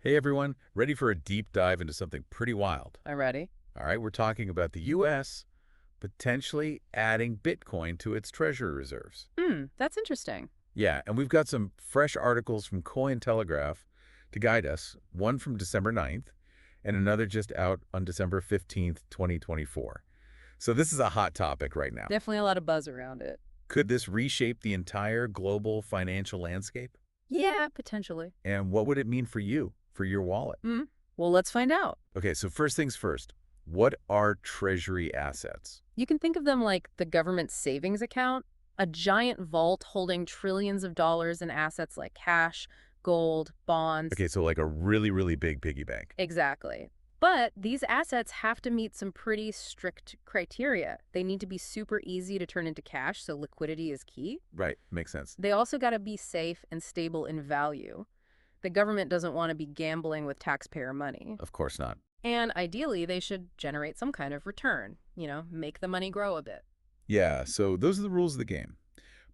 Hey everyone, ready for a deep dive into something pretty wild. I'm ready. All right, we're talking about the US potentially adding Bitcoin to its treasury reserves. That's interesting. Yeah, and we've got some fresh articles from Cointelegraph to guide us, one from December 9th and another just out on December 15th, 2024. So this is a hot topic right now. Definitely a lot of buzz around it. Could this reshape the entire global financial landscape? Yeah, potentially. And what would it mean for you, for your wallet? Mm. Well, let's find out. Okay, so first things first, what are treasury assets? You can think of them like the government savings account, a giant vault holding trillions of dollars in assets like cash, gold, bonds. Okay, so like a really, really big piggy bank. Exactly. But these assets have to meet some pretty strict criteria. They need to be super easy to turn into cash, so liquidity is key. Right, makes sense. They also got to be safe and stable in value. The government doesn't want to be gambling with taxpayer money. Of course not. And ideally, they should generate some kind of return, make the money grow a bit. Yeah, so those are the rules of the game.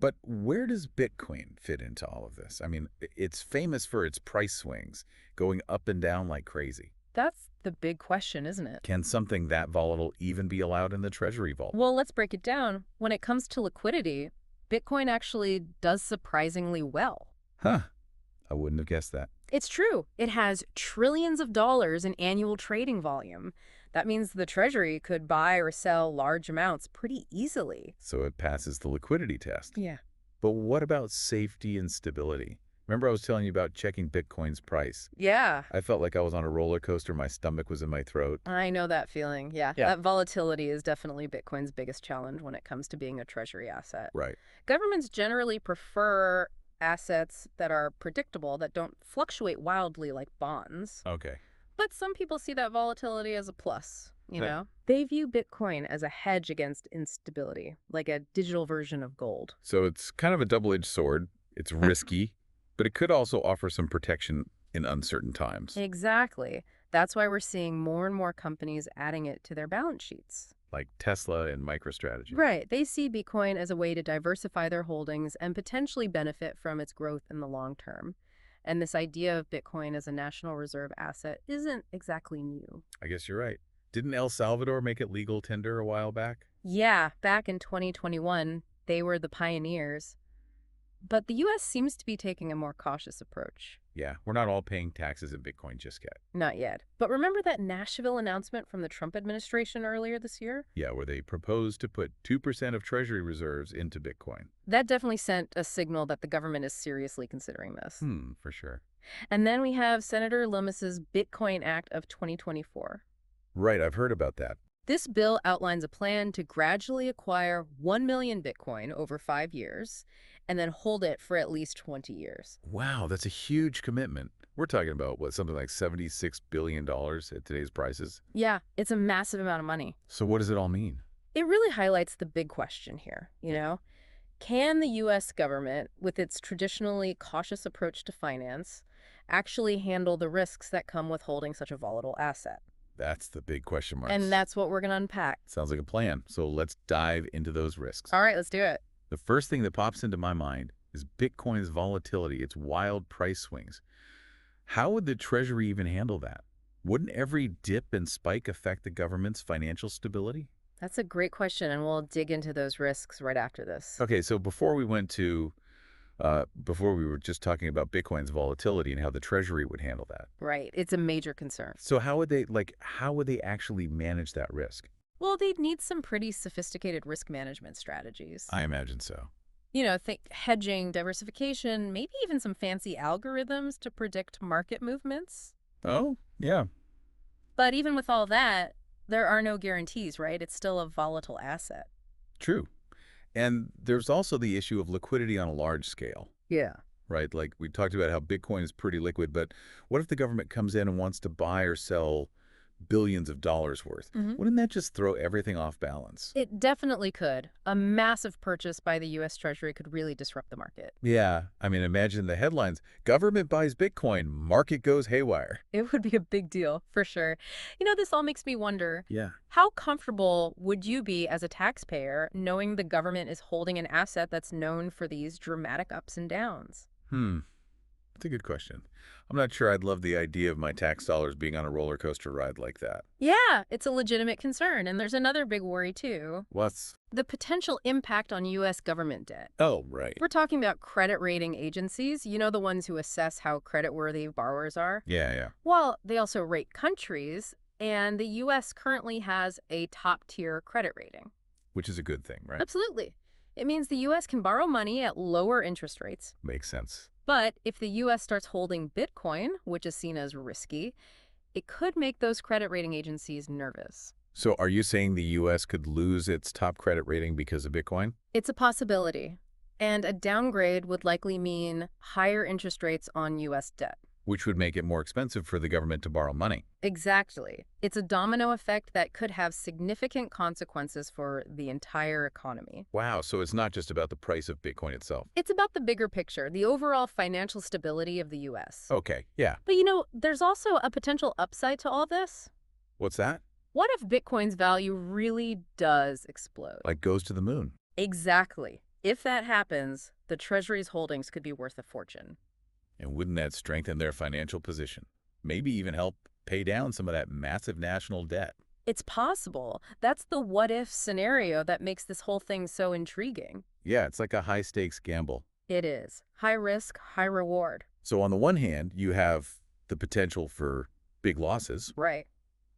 But where does Bitcoin fit into all of this? I mean, it's famous for its price swings, going up and down like crazy. That's the big question, isn't it? Can something that volatile even be allowed in the Treasury vault? Well, let's break it down. When it comes to liquidity, Bitcoin actually does surprisingly well. Huh, I wouldn't have guessed that. It's true. It has trillions of dollars in annual trading volume. That means the Treasury could buy or sell large amounts pretty easily. So it passes the liquidity test. Yeah. But what about safety and stability? Remember I was telling you about checking Bitcoin's price? Yeah, I felt like I was on a roller coaster. My stomach was in my throat. I know that feeling. Yeah, Yeah. that volatility is definitely Bitcoin's biggest challenge when it comes to being a treasury asset. Right. Governments generally prefer assets that are predictable, that don't fluctuate wildly like bonds. Okay. But some people see that volatility as a plus, you Right. know? They view Bitcoin as a hedge against instability, like a digital version of gold. So it's kind of a double-edged sword. It's risky, but it could also offer some protection in uncertain times, Exactly. That's why we're seeing more and more companies adding it to their balance sheets. like Tesla and MicroStrategy. Right. They see Bitcoin as a way to diversify their holdings and potentially benefit from its growth in the long term. And this idea of Bitcoin as a national reserve asset isn't exactly new. I guess you're right. Didn't El Salvador make it legal tender a while back? Yeah, back in 2021, they were the pioneers. But the US seems to be taking a more cautious approach. Yeah, we're not all paying taxes in Bitcoin just yet. Not yet. But remember that Nashville announcement from the Trump administration earlier this year? Yeah, where they proposed to put 2% of Treasury reserves into Bitcoin. That definitely sent a signal that the government is seriously considering this. For sure. And then we have Senator Lummis's Bitcoin Act of 2024. Right, I've heard about that. This bill outlines a plan to gradually acquire 1 million Bitcoin over 5 years and then hold it for at least 20 years. Wow, that's a huge commitment. We're talking about, what, something like $76 billion at today's prices? Yeah, it's a massive amount of money. So what does it all mean? It really highlights the big question here. Can the U.S. government, with its traditionally cautious approach to finance, actually handle the risks that come with holding such a volatile asset? That's the big question mark. And that's what we're going to unpack. Sounds like a plan. So let's dive into those risks. All right, let's do it. The first thing that pops into my mind is Bitcoin's volatility, its wild price swings. How would the Treasury even handle that? Wouldn't every dip and spike affect the government's financial stability? That's a great question, and we'll dig into those risks right after this. Okay, so before we were just talking about Bitcoin's volatility and how the Treasury would handle that. Right, it's a major concern. So how would they actually manage that risk? Well, they'd need some pretty sophisticated risk management strategies. I imagine so. Think hedging, diversification, maybe even some fancy algorithms to predict market movements. Oh, yeah. But even with all that, there are no guarantees, right? It's still a volatile asset. True. And there's also the issue of liquidity on a large scale, Yeah. right? Like we talked about how Bitcoin is pretty liquid, but what if the government comes in and wants to buy or sell billions of dollars worth? Wouldn't that just throw everything off balance? It definitely could. A massive purchase by the US Treasury could really disrupt the market. Yeah, I mean, imagine the headlines. Government buys Bitcoin, market goes haywire. It would be a big deal, for sure. This all makes me wonder, Yeah. how comfortable would you be as a taxpayer knowing the government is holding an asset that's known for these dramatic ups and downs? That's a good question. I'm not sure I'd love the idea of my tax dollars being on a roller coaster ride like that. Yeah, it's a legitimate concern. And there's another big worry, too. What's... The potential impact on U.S. government debt. Oh, right. We're talking about credit rating agencies, the ones who assess how creditworthy borrowers are. Yeah, yeah. Well, they also rate countries, and the U.S. currently has a top-tier credit rating. Which is a good thing, right? Absolutely. It means the U.S. can borrow money at lower interest rates. Makes sense. But if the U.S. starts holding Bitcoin, which is seen as risky, it could make those credit rating agencies nervous. So are you saying the U.S. could lose its top credit rating because of Bitcoin? It's a possibility. And a downgrade would likely mean higher interest rates on U.S. debt. Which would make it more expensive for the government to borrow money. Exactly. It's a domino effect that could have significant consequences for the entire economy. Wow, so it's not just about the price of Bitcoin itself. It's about the bigger picture, the overall financial stability of the U.S. Okay, yeah. But there's also a potential upside to all this. What's that? What if Bitcoin's value really does explode? Like goes to the moon. Exactly. If that happens, the Treasury's holdings could be worth a fortune. And wouldn't that strengthen their financial position? Maybe even help pay down some of that massive national debt. It's possible. That's the what-if scenario that makes this whole thing so intriguing. Yeah, it's like a high-stakes gamble. It is. High risk, high reward. So on the one hand, you have the potential for big losses. Right.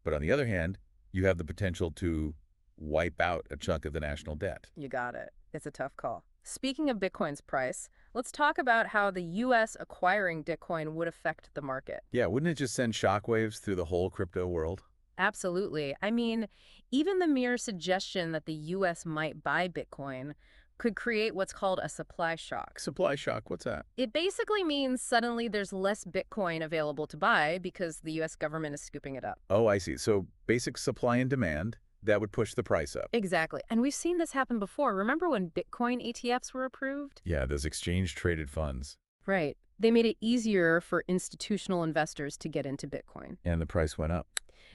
But on the other hand, you have the potential to wipe out a chunk of the national debt. You got it. It's a tough call. Speaking of Bitcoin's price, let's talk about how the U.S. acquiring Bitcoin would affect the market. Yeah, wouldn't it just send shockwaves through the whole crypto world? Absolutely. I mean, even the mere suggestion that the U.S. might buy Bitcoin could create what's called a supply shock. Supply shock, what's that? It basically means suddenly there's less Bitcoin available to buy because the U.S. government is scooping it up. Oh, I see. So basic supply and demand, that would push the price up. Exactly. And we've seen this happen before. Remember when Bitcoin ETFs were approved? Yeah, those exchange-traded funds. Right. They made it easier for institutional investors to get into Bitcoin. And the price went up.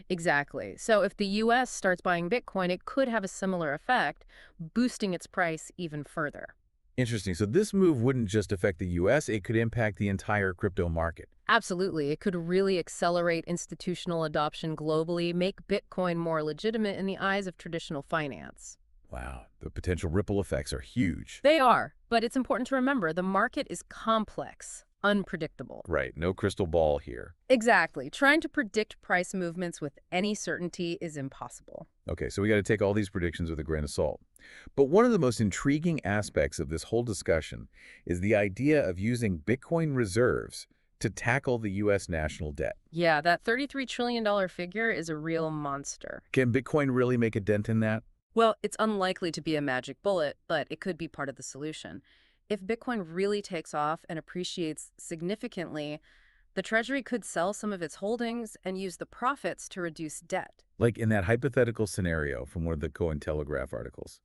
Exactly. So if the U.S. starts buying Bitcoin, it could have a similar effect, boosting its price even further. Interesting. So this move wouldn't just affect the U.S., it could impact the entire crypto market. Absolutely. It could really accelerate institutional adoption globally, make Bitcoin more legitimate in the eyes of traditional finance. Wow, the potential ripple effects are huge. They are, but it's important to remember the market is complex, unpredictable. Right, no crystal ball here. Exactly. Trying to predict price movements with any certainty is impossible. Okay, so we got to take all these predictions with a grain of salt. But one of the most intriguing aspects of this whole discussion is the idea of using Bitcoin reserves to tackle the U.S. national debt. Yeah, that $33 trillion figure is a real monster. Can Bitcoin really make a dent in that? Well, it's unlikely to be a magic bullet, but it could be part of the solution. If Bitcoin really takes off and appreciates significantly, the Treasury could sell some of its holdings and use the profits to reduce debt. Like in that hypothetical scenario from one of the Cointelegraph articles.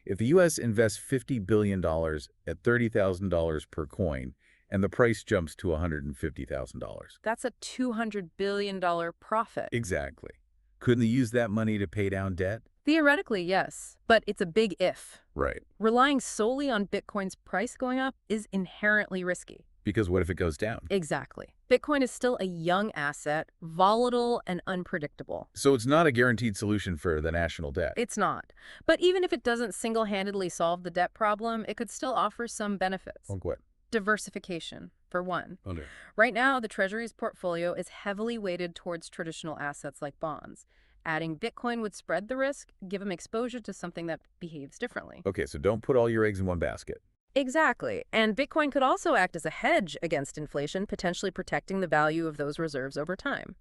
If the U.S. invests $50 billion at $30,000 per coin, and the price jumps to $150,000. That's a $200 billion profit. Exactly. Couldn't they use that money to pay down debt? Theoretically, yes, but it's a big if. Right. Relying solely on Bitcoin's price going up is inherently risky. Because what if it goes down? Exactly. Bitcoin is still a young asset, volatile and unpredictable. So it's not a guaranteed solution for the national debt. It's not. But even if it doesn't single-handedly solve the debt problem, it could still offer some benefits. Like what? Diversification, for one. Oh, no. Right now, the Treasury's portfolio is heavily weighted towards traditional assets like bonds. Adding Bitcoin would spread the risk, give them exposure to something that behaves differently. Okay, so don't put all your eggs in one basket. Exactly. And Bitcoin could also act as a hedge against inflation, potentially protecting the value of those reserves over time.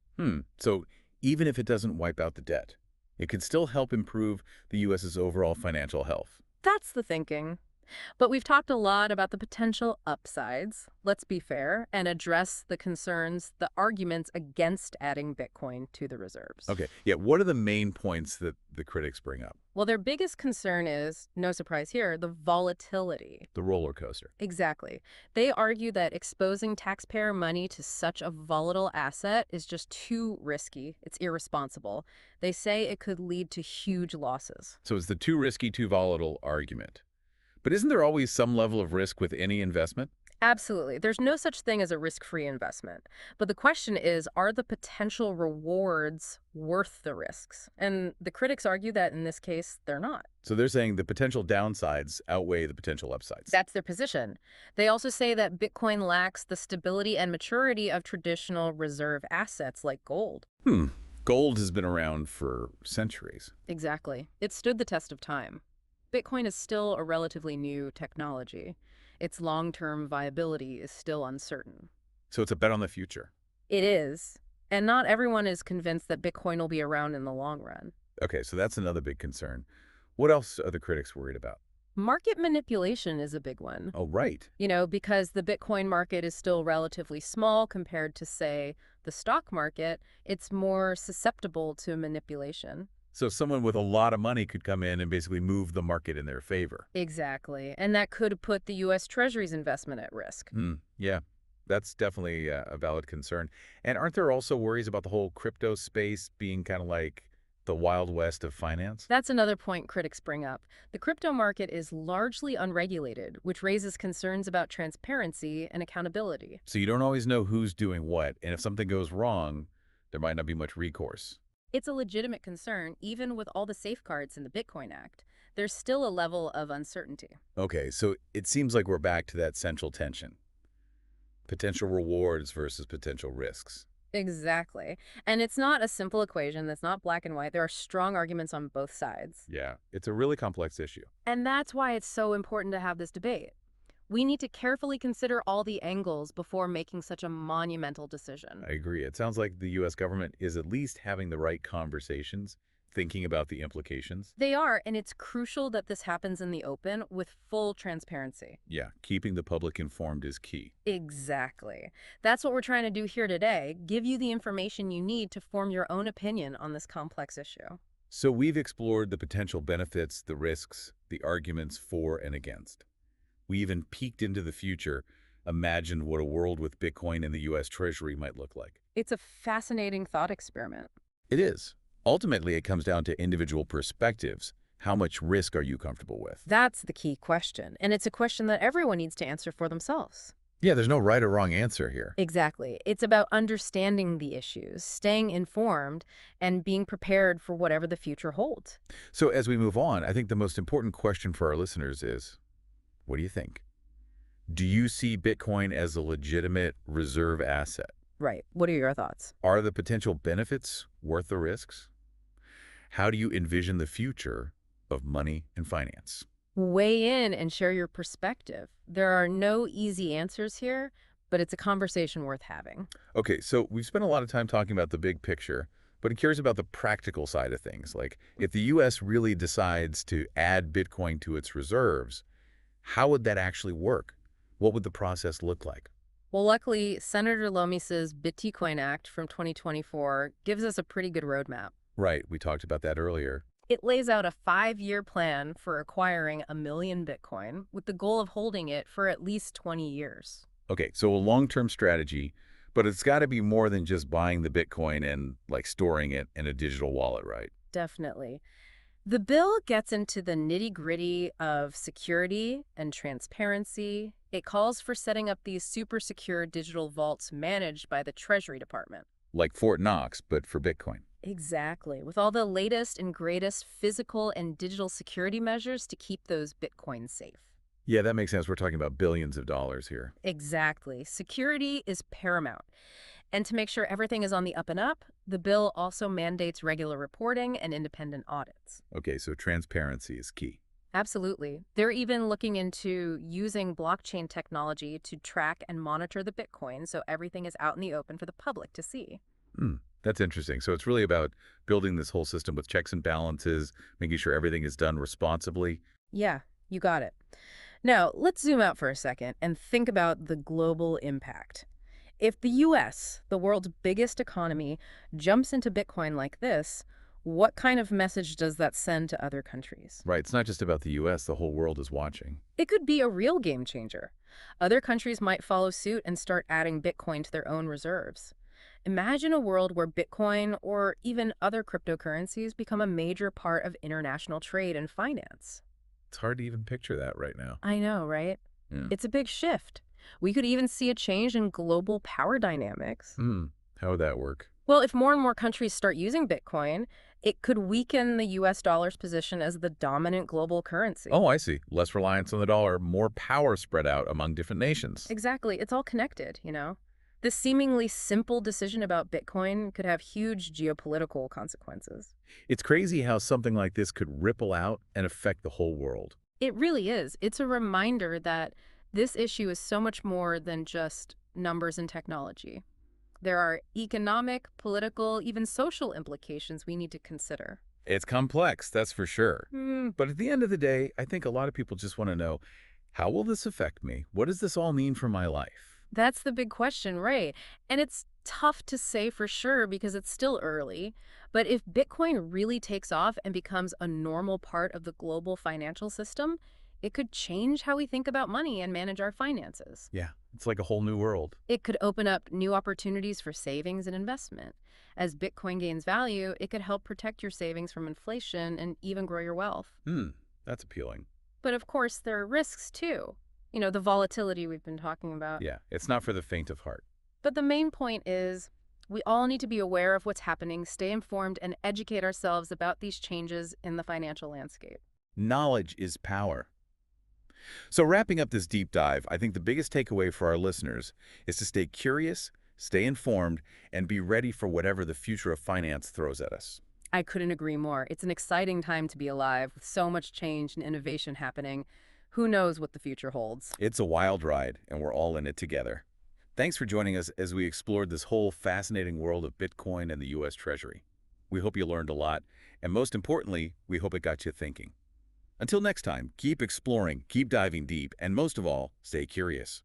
So even if it doesn't wipe out the debt, it could still help improve the U.S.'s overall financial health. That's the thinking. But we've talked a lot about the potential upsides, let's be fair, and address the concerns, the arguments against adding Bitcoin to the reserves. Okay, yeah, what are the main points that the critics bring up? Well, their biggest concern is, no surprise here, the volatility. The roller coaster. Exactly. They argue that exposing taxpayer money to such a volatile asset is just too risky. It's irresponsible. They say it could lead to huge losses. So it's the too risky, too volatile argument. But isn't there always some level of risk with any investment? Absolutely. There's no such thing as a risk-free investment. But the question is, are the potential rewards worth the risks? And the critics argue that in this case, they're not. So they're saying the potential downsides outweigh the potential upsides. That's their position. They also say that Bitcoin lacks the stability and maturity of traditional reserve assets like gold. Hmm. Gold has been around for centuries. Exactly. It stood the test of time. Bitcoin is still a relatively new technology. Its long-term viability is still uncertain. So it's a bet on the future. It is. And not everyone is convinced that Bitcoin will be around in the long run. Okay, so that's another big concern. What else are the critics worried about? Market manipulation is a big one. Oh, right. Because the Bitcoin market is still relatively small compared to, say, the stock market, it's more susceptible to manipulation. So someone with a lot of money could come in and basically move the market in their favor. Exactly. And that could put the US Treasury's investment at risk. Yeah, that's definitely a valid concern. And aren't there also worries about the whole crypto space being kind of like the Wild West of finance? That's another point critics bring up. The crypto market is largely unregulated, which raises concerns about transparency and accountability. So you don't always know who's doing what, and if something goes wrong, there might not be much recourse. It's a legitimate concern, even with all the safeguards in the Bitcoin Act. There's still a level of uncertainty. Okay, so it seems like we're back to that central tension. Potential rewards versus potential risks. Exactly. And it's not a simple equation that's not black and white. There are strong arguments on both sides. Yeah, it's a really complex issue. And that's why it's so important to have this debate. We need to carefully consider all the angles before making such a monumental decision. I agree. It sounds like the U.S. government is at least having the right conversations, thinking about the implications. They are, and it's crucial that this happens in the open with full transparency. Yeah, keeping the public informed is key. Exactly. That's what we're trying to do here today, give you the information you need to form your own opinion on this complex issue. So we've explored the potential benefits, the risks, the arguments for and against. We even peeked into the future, imagined what a world with Bitcoin and the U.S. Treasury might look like. It's a fascinating thought experiment. It is. Ultimately, it comes down to individual perspectives. How much risk are you comfortable with? That's the key question, and it's a question that everyone needs to answer for themselves. Yeah, there's no right or wrong answer here. Exactly. It's about understanding the issues, staying informed, and being prepared for whatever the future holds. So as we move on, I think the most important question for our listeners is, what do you think? Do you see Bitcoin as a legitimate reserve asset? Right. What are your thoughts? Are the potential benefits worth the risks? How do you envision the future of money and finance? Weigh in and share your perspective. There are no easy answers here, but it's a conversation worth having. Okay, so we've spent a lot of time talking about the big picture, but I'm curious about the practical side of things. Like, if the U.S. really decides to add Bitcoin to its reserves, how would that actually work? What would the process look like? Well, luckily, Senator Lomis's Bitcoin Act from 2024 gives us a pretty good roadmap. Right, we talked about that earlier. It lays out a 5-year plan for acquiring 1 million Bitcoin with the goal of holding it for at least 20 years. Okay, so a long-term strategy, but it's got to be more than just buying the Bitcoin and, like, storing it in a digital wallet, right? Definitely. The bill gets into the nitty-gritty of security and transparency. It calls for setting up these super secure digital vaults managed by the Treasury Department. Like Fort Knox, but for Bitcoin. Exactly, with all the latest and greatest physical and digital security measures to keep those Bitcoins safe. Yeah, that makes sense. We're talking about billions of dollars here. Exactly. Security is paramount. And to make sure everything is on the up and up, the bill also mandates regular reporting and independent audits. Okay, so transparency is key. Absolutely. They're even looking into using blockchain technology to track and monitor the Bitcoin so everything is out in the open for the public to see. That's interesting. So it's really about building this whole system with checks and balances, making sure everything is done responsibly. Yeah, you got it. Now, let's zoom out for a second and think about the global impact. If the US, the world's biggest economy, jumps into Bitcoin like this, what kind of message does that send to other countries? Right, it's not just about the U.S., the whole world is watching. It could be a real game changer. Other countries might follow suit and start adding Bitcoin to their own reserves. Imagine a world where Bitcoin or even other cryptocurrencies become a major part of international trade and finance. It's hard to even picture that right now. I know, right? Yeah. It's a big shift. We could even see a change in global power dynamics. Hmm. How would that work? Well, if more and more countries start using Bitcoin, it could weaken the US dollar's position as the dominant global currency. Oh, I see. Less reliance on the dollar, more power spread out among different nations. Exactly. It's all connected. This seemingly simple decision about Bitcoin could have huge geopolitical consequences. It's crazy how something like this could ripple out and affect the whole world. It really is. It's a reminder that this issue is so much more than just numbers and technology. There are economic, political, even social implications we need to consider. It's complex, that's for sure. Hmm, But at the end of the day, I think a lot of people just want to know, how will this affect me? What does this all mean for my life? that's the big question, right? And it's tough to say for sure because it's still early. But if Bitcoin really takes off and becomes a normal part of the global financial system, it could change how we think about money and manage our finances. Yeah, it's like a whole new world. It could open up new opportunities for savings and investment. As Bitcoin gains value, it could help protect your savings from inflation and even grow your wealth. Hmm, that's appealing. But of course, there are risks too. The volatility we've been talking about. Yeah, it's not for the faint of heart. But the main point is we all need to be aware of what's happening, stay informed, and educate ourselves about these changes in the financial landscape. Knowledge is power. So wrapping up this deep dive, I think the biggest takeaway for our listeners is to stay curious, stay informed, and be ready for whatever the future of finance throws at us. I couldn't agree more. It's an exciting time to be alive with so much change and innovation happening. Who knows what the future holds? It's a wild ride, and we're all in it together. Thanks for joining us as we explored this whole fascinating world of Bitcoin and the US Treasury. We hope you learned a lot, and most importantly, we hope it got you thinking. Until next time, keep exploring, keep diving deep, and most of all, stay curious.